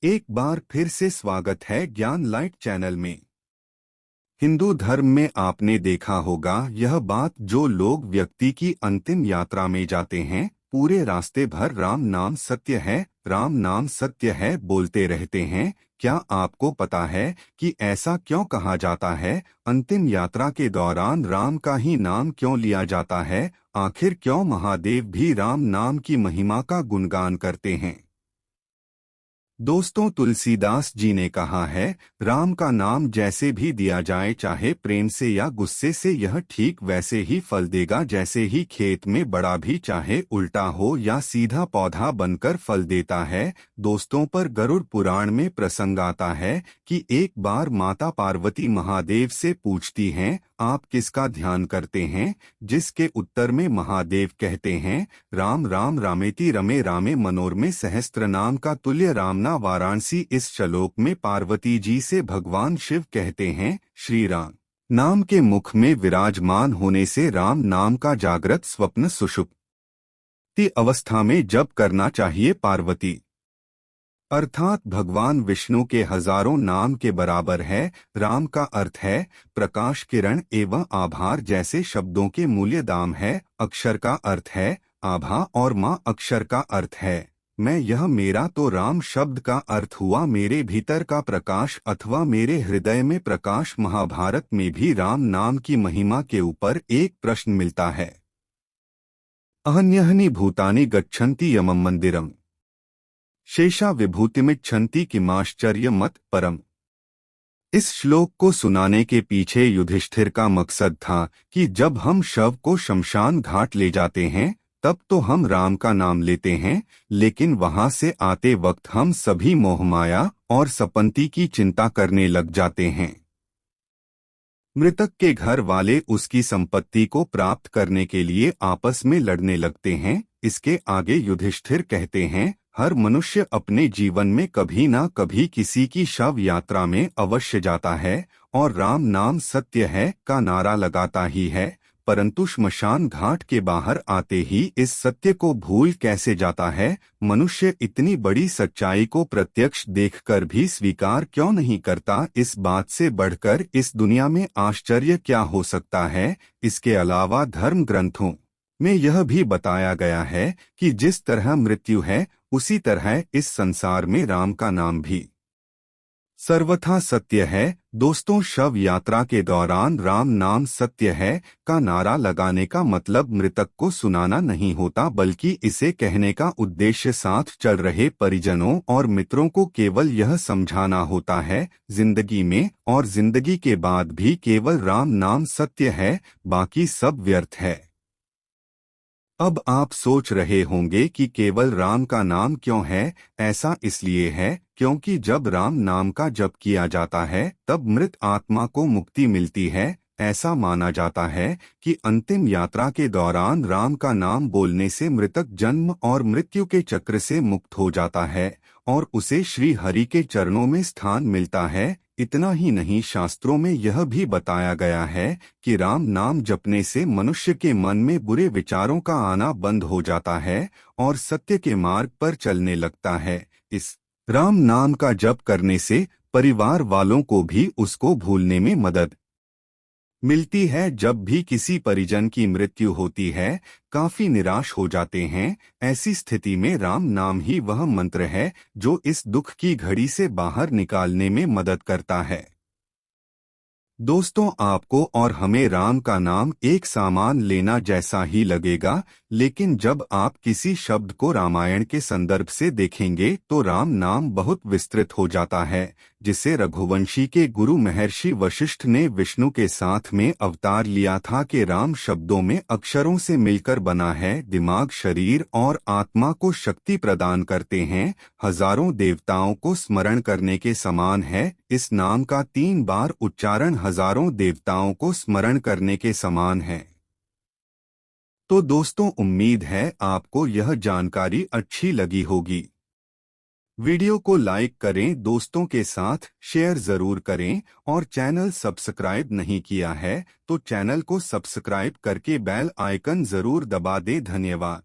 एक बार फिर से स्वागत है ज्ञान लाइट चैनल में। हिंदू धर्म में आपने देखा होगा यह बात, जो लोग व्यक्ति की अंतिम यात्रा में जाते हैं पूरे रास्ते भर राम नाम सत्य है, राम नाम सत्य है बोलते रहते हैं। क्या आपको पता है कि ऐसा क्यों कहा जाता है? अंतिम यात्रा के दौरान राम का ही नाम क्यों लिया जाता है? आखिर क्यों महादेव भी राम नाम की महिमा का गुणगान करते हैं? दोस्तों, तुलसीदास जी ने कहा है, राम का नाम जैसे भी दिया जाए, चाहे प्रेम से या गुस्से से, यह ठीक वैसे ही फल देगा जैसे ही खेत में बड़ा भी चाहे उल्टा हो या सीधा पौधा बनकर फल देता है। दोस्तों, पर गरुड़ पुराण में प्रसंग आता है कि एक बार माता पार्वती महादेव से पूछती हैं, आप किसका ध्यान करते हैं? जिसके उत्तर में महादेव कहते हैं, राम राम रामेति रमे रामे मनोरमे सहस्त्र नाम का तुल्य रामना वाराणसी। इस श्लोक में पार्वती जी से भगवान शिव कहते हैं, श्री राम नाम के मुख में विराजमान होने से राम नाम का जागृत स्वप्न सुषुप्ति अवस्था में जप करना चाहिए। पार्वती अर्थात भगवान विष्णु के हजारों नाम के बराबर है। राम का अर्थ है प्रकाश, किरण एवं आभार जैसे शब्दों के मूल्य दाम है। अक्षर का अर्थ है आभा और माँ अक्षर का अर्थ है मैं, यह मेरा। तो राम शब्द का अर्थ हुआ मेरे भीतर का प्रकाश अथवा मेरे हृदय में प्रकाश। महाभारत में भी राम नाम की महिमा के ऊपर एक प्रश्न मिलता है, अहन्यहनि भूतानि गच्छन्ति यमं मंदिरम शेषा विभूतिमिच्छन्ति किमाश्चर्य मत परम। इस श्लोक को सुनाने के पीछे युधिष्ठिर का मकसद था कि जब हम शव को शमशान घाट ले जाते हैं तब तो हम राम का नाम लेते हैं, लेकिन वहां से आते वक्त हम सभी मोहमाया और संपत्ति की चिंता करने लग जाते हैं। मृतक के घर वाले उसकी संपत्ति को प्राप्त करने के लिए आपस में लड़ने लगते हैं। इसके आगे युधिष्ठिर कहते हैं, हर मनुष्य अपने जीवन में कभी ना कभी किसी की शव यात्रा में अवश्य जाता है और राम नाम सत्य है का नारा लगाता ही है, परंतु श्मशान घाट के बाहर आते ही इस सत्य को भूल कैसे जाता है? मनुष्य इतनी बड़ी सच्चाई को प्रत्यक्ष देखकर भी स्वीकार क्यों नहीं करता? इस बात से बढ़कर इस दुनिया में आश्चर्य क्या हो सकता है? इसके अलावा धर्म ग्रंथों में यह भी बताया गया है कि जिस तरह मृत्यु है उसी तरह इस संसार में राम का नाम भी सर्वथा सत्य है। दोस्तों, शव यात्रा के दौरान राम नाम सत्य है का नारा लगाने का मतलब मृतक को सुनाना नहीं होता, बल्कि इसे कहने का उद्देश्य साथ चल रहे परिजनों और मित्रों को केवल यह समझाना होता है, जिंदगी में और जिंदगी के बाद भी केवल राम नाम सत्य है, बाकी सब व्यर्थ है। अब आप सोच रहे होंगे कि केवल राम का नाम क्यों है? ऐसा इसलिए है क्योंकि जब राम नाम का जप किया जाता है तब मृत आत्मा को मुक्ति मिलती है। ऐसा माना जाता है कि अंतिम यात्रा के दौरान राम का नाम बोलने से मृतक जन्म और मृत्यु के चक्र से मुक्त हो जाता है और उसे श्री हरि के चरणों में स्थान मिलता है। इतना ही नहीं, शास्त्रों में यह भी बताया गया है कि राम नाम जपने से मनुष्य के मन में बुरे विचारों का आना बंद हो जाता है और सत्य के मार्ग पर चलने लगता है। इस राम नाम का जप करने से परिवार वालों को भी उसको भूलने में मदद मिलती है। जब भी किसी परिजन की मृत्यु होती है काफी निराश हो जाते हैं। ऐसी स्थिति में राम नाम ही वह मंत्र है जो इस दुख की घड़ी से बाहर निकालने में मदद करता है। दोस्तों, आपको और हमें राम का नाम एक सामान लेना जैसा ही लगेगा, लेकिन जब आप किसी शब्द को रामायण के संदर्भ से देखेंगे तो राम नाम बहुत विस्तृत हो जाता है, जिसे रघुवंशी के गुरु महर्षि वशिष्ठ ने विष्णु के साथ में अवतार लिया था कि राम शब्दों में अक्षरों से मिलकर बना है, दिमाग, शरीर और आत्मा को शक्ति प्रदान करते हैं, हजारों देवताओं को स्मरण करने के समान है। इस नाम का 3 बार उच्चारण हजारों देवताओं को स्मरण करने के समान है। तो दोस्तों, उम्मीद है आपको यह जानकारी अच्छी लगी होगी। वीडियो को लाइक करें, दोस्तों के साथ शेयर जरूर करें और चैनल सब्सक्राइब नहीं किया है तो चैनल को सब्सक्राइब करके बेल आइकन जरूर दबा दें। धन्यवाद।